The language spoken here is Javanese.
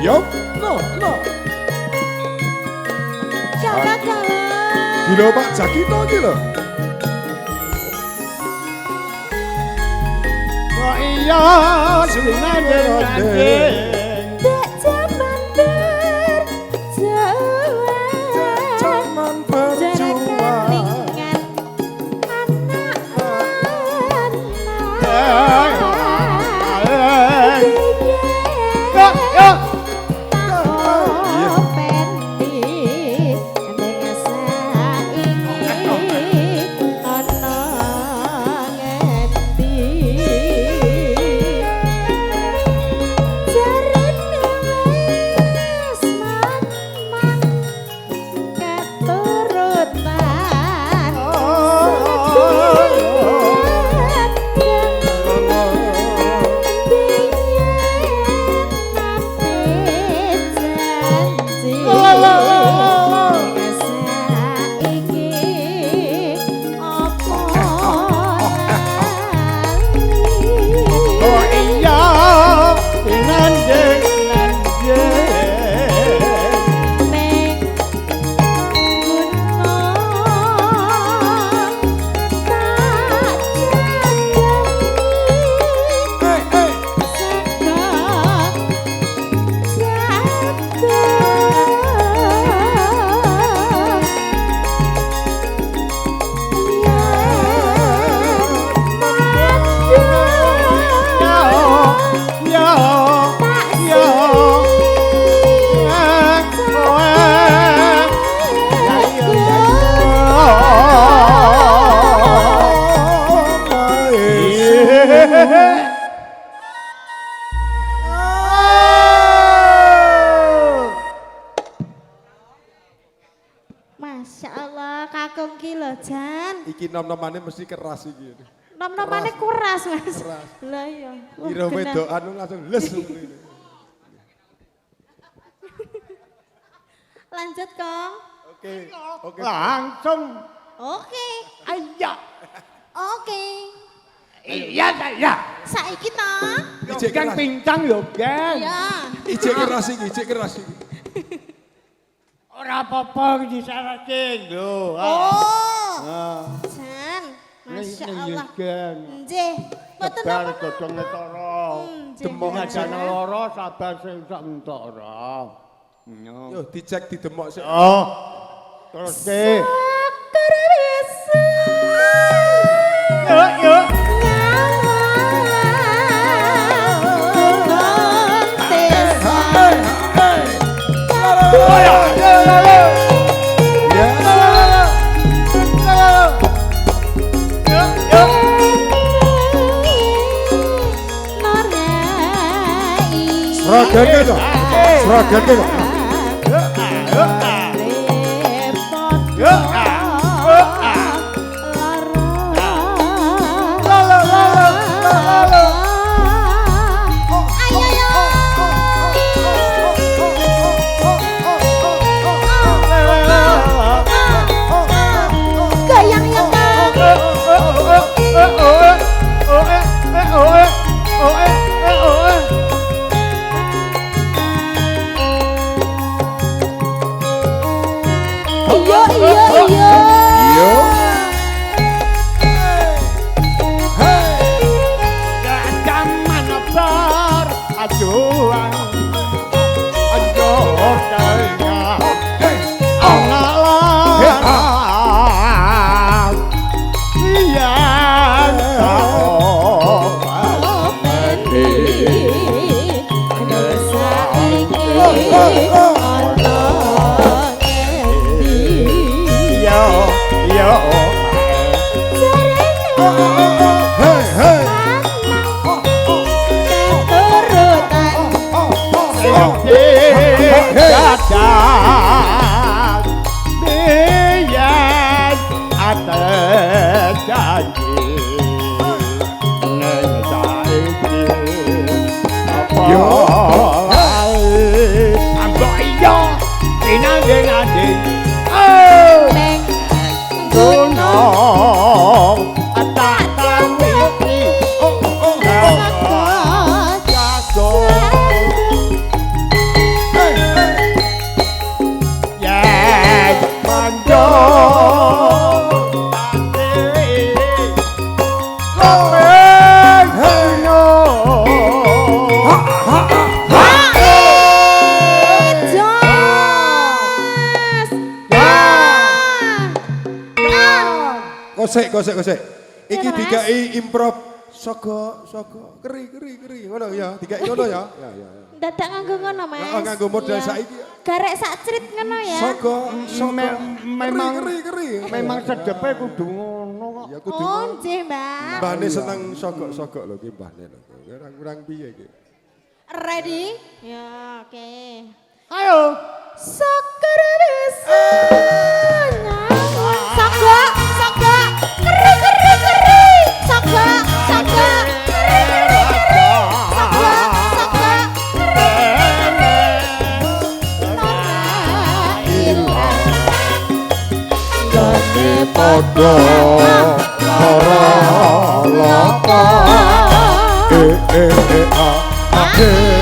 Yo, no. Jalan. Gila Pak Jakito gila. Kok iya sinandeng-andeng Dek zaman berjuang Zaman berjuang Masya Allah, kakung ki lho Jan. Iki nom-nomane mesti keras iki. Nom-nomane kuras Mas. Keras. Lah iya. Kira wedokan langsung les. Lanjut Kong. Oke. langsung Oke. ayo Oke. iya saya Saiki ta? Ijek kan keras. pincang lho Gen Ya. Ijek keras iki. ora apa-apa disarake lho Oh. Jan, Masya Allah. Gen Nggih. Mboten sabar napa-napa. godhong netara Nggih, demung Jan. ajane lara sabar sing sak entara Yo dicek didemok sik. oh terus ke Sakar bisa. yuk Seragane to. Yo. Zaman bar ajuan anjor kaya angalan iya Gadang biyen ate janji ning saiki apa ambok iya inang-inang oh Neng gunung sik. Iki Ya, Mas. dikai improv sogo keri ngono ya, dikai ngono ya. Ya. Dadak nganggo ngono, Mas. Heeh, nganggo model Iya. saiki. Garek sak crit ngono ya. Sogo. Memang keri. memang sedepe kudu ngono kok. Ya kudu. Oh, nggih, Mbak. Mbahne seneng sogo lho ki mbahne lho. Kurang piye iki? Ready? Ya, oke. Ayo. Saker bisa. Saga. Keri. Saga. Keri. Saga. Gane padha lara lapa. A.